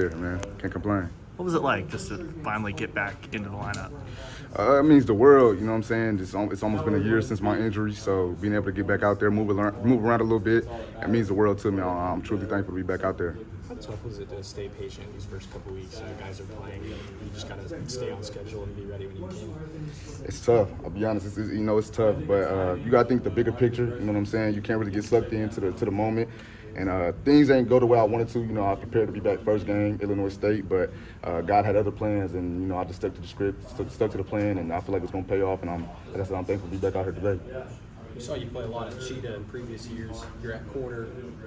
Yeah, man, can't complain. What was it like just to finally get back into the lineup? It means the world, you know what I'm saying? It's almost been a year since my injury, so being able to get back out there, move around a little bit, it means the world to me. I'm truly thankful to be back out there. How tough was it to stay patient these first couple weeks? You guys are playing, you just got to stay on schedule and be ready when you can. It's tough. I'll be honest. It's tough, but you got to think the bigger picture. You know what I'm saying? You can't really get sucked into the moment. And things ain't go the way I wanted to. You know, I prepared to be back first game, Illinois State, but God had other plans, and I just stuck to the script, stuck to the plan, and I feel like it's gonna pay off. And I'm thankful to be back out here today. We saw you play a lot at Cheetah in previous years. You're at corner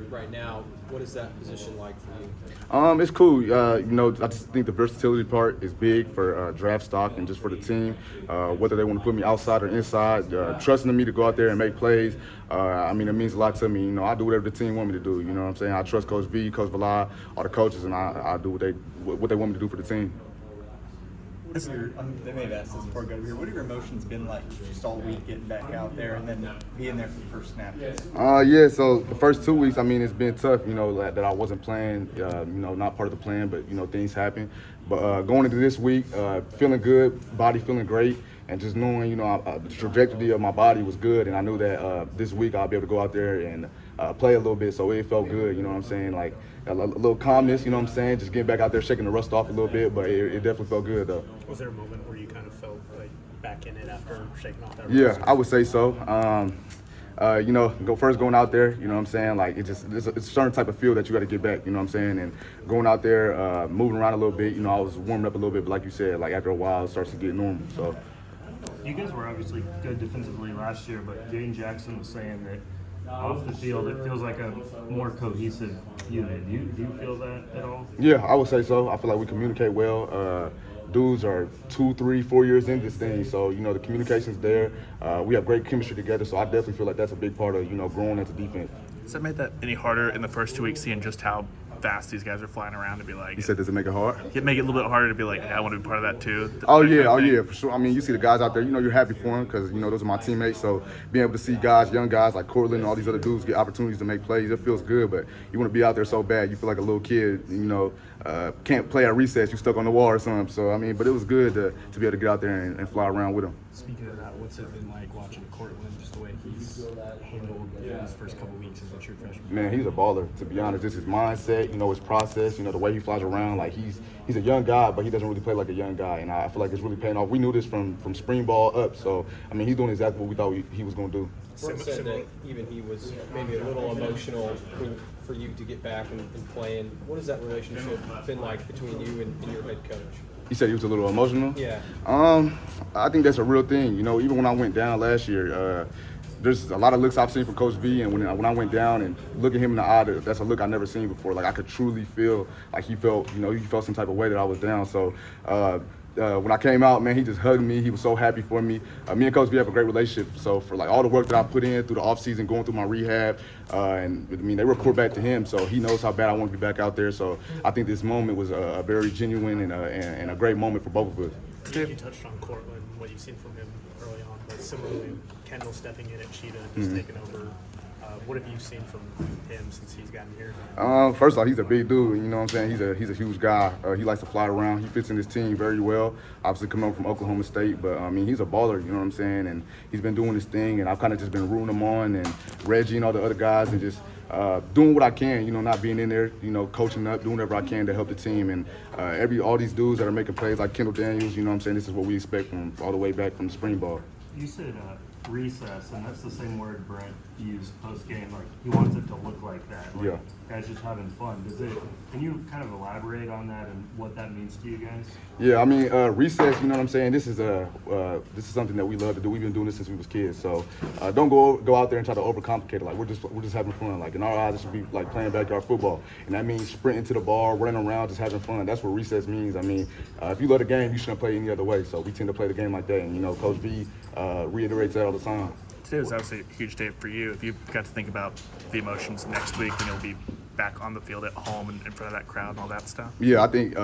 right now. What is that position like for you? It's cool. I just think the versatility part is big for draft stock and just for the team. Whether they want to put me outside or inside, trusting in me to go out there and make plays. It means a lot to me. I do whatever the team want me to do. You know what I'm saying? I trust Coach V, Coach Villar, all the coaches, and I do what they want me to do for the team. They may have asked this before I got over here. What have your emotions been like just all week getting back out there and then being there for the first snap? So the first 2 weeks, it's been tough, that I wasn't playing, not part of the plan, but, things happen. But going into this week, feeling good, body feeling great, and just knowing, the trajectory of my body was good, and I knew that this week I'll be able to go out there and play a little bit, so it felt good, like a little calmness, just getting back out there, shaking the rust off a little bit, but it definitely felt good, though. Was there a moment where you kind of felt like back in it after shaking off that rust? Yeah, I would say so. Going out there, like it's a certain type of feel that you got to get back, and going out there, moving around a little bit, I was warming up a little bit, but like you said, like after a while, it starts to get normal, so. You guys were obviously good defensively last year, but Dane Jackson was saying that off the field, it feels like a more cohesive unit. Do you feel that at all? Yeah, I would say so. I feel like we communicate well. Dudes are 2, 3, 4 years in this thing, so the communication's there. We have great chemistry together, so I definitely feel like that's a big part of growing as a defense. Does that make that any harder in the first 2 weeks, seeing just how fast these guys are flying around to be like? You said, does it make it hard? It make it a little bit harder to be like, I want to be part of that too. Oh yeah, for sure. You see the guys out there, you're happy for them because those are my teammates. So being able to see young guys like Cortland and all these other dudes get opportunities to make plays, it feels good. But you want to be out there so bad, you feel like a little kid, can't play at recess, you stuck on the wall or something. So but it was good to be able to get out there and fly around with them. Speaking of that, what's it been like watching Cortland, just the way he's handled his first couple weeks as a true freshman? Man, he's a baller, to be honest. Just his mindset, his process, the way he flies around. Like he's a young guy, but he doesn't really play like a young guy, and I feel like it's really paying off. We knew this from spring ball up, so he's doing exactly what we thought he was going to do. Brent said that even he was maybe a little emotional for you to get back and playing. What has that relationship been like between you and your head coach? You said he was a little emotional? Yeah. I think that's a real thing. Even when I went down last year, there's a lot of looks I've seen from Coach V, and when I went down and look at him in the eye, that's a look I never seen before. Like I could truly feel like he felt some type of way that I was down. So when I came out, man, he just hugged me. He was so happy for me. Me and Coach V have a great relationship. So for like all the work that I put in through the offseason, going through my rehab, they report back to him, so he knows how bad I want to be back out there. So I think this moment was a very genuine and a great moment for both of us. You touched on Cortland, what you've seen from him early on, but similarly, Kendel stepping in at Cheetah, just taking over. What have you seen from him since he's gotten here? First off, he's a big dude. You know what I'm saying? He's a huge guy. He likes to fly around. He fits in his team very well. Obviously, coming over from Oklahoma State, but he's a baller. You know what I'm saying? And he's been doing his thing, and I've kind of just been rooting him on, and Reggie and all the other guys, and just doing what I can. Not being in there. Coaching up, doing whatever I can to help the team, and all these dudes that are making plays like Kendel Daniels. You know what I'm saying? This is what we expect from all the way back from the spring ball. You said recess, and that's the same word Brent used post-game. Like, he wants it to look like that. Like, yeah. Guys just having fun. Can you kind of elaborate on that and what that means to you guys? Yeah, recess, you know what I'm saying? This is something that we love to do. We've been doing this since we was kids. So don't go out there and try to overcomplicate it. Like, we're just having fun. Like, in our eyes, it should be like playing backyard football. And that means sprinting to the ball, running around, just having fun. That's what recess means. If you love the game, you shouldn't play any other way. So we tend to play the game like that. And, Coach V reiterates that all the time. Today was obviously a huge day for you. If you got to think about the emotions next week, and you'll be back on the field at home and in front of that crowd and all that stuff? Yeah, I think,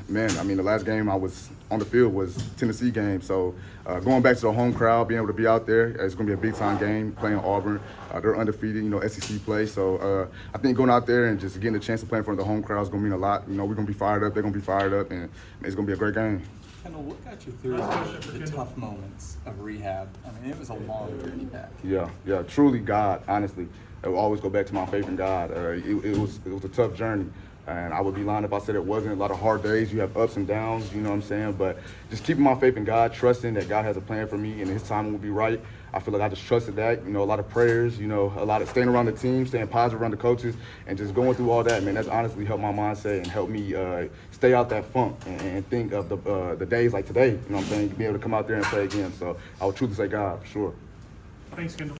man, I mean, the last game I was on the field was Tennessee game. So going back to the home crowd, being able to be out there, it's going to be a big-time game playing Auburn. They're undefeated, SEC play. So I think going out there and just getting a chance to play in front of the home crowd is going to mean a lot. We're going to be fired up. They're going to be fired up, and it's going to be a great game. Kendel, what got you through the tough moments of rehab? I mean, it was a long journey back. Yeah, truly God, honestly. I will always go back to my faith in God. It was a tough journey, and I would be lying if I said it wasn't. A lot of hard days, you have ups and downs, you know what I'm saying? But just keeping my faith in God, trusting that God has a plan for me and His timing will be right. I feel like I just trusted that, a lot of prayers, a lot of staying around the team, staying positive around the coaches, and just going through all that, man, that's honestly helped my mindset and helped me stay out that funk and think of the days like today, you know what I'm saying, be able to come out there and play again. So I would truly say God, for sure. Thanks, Kendall.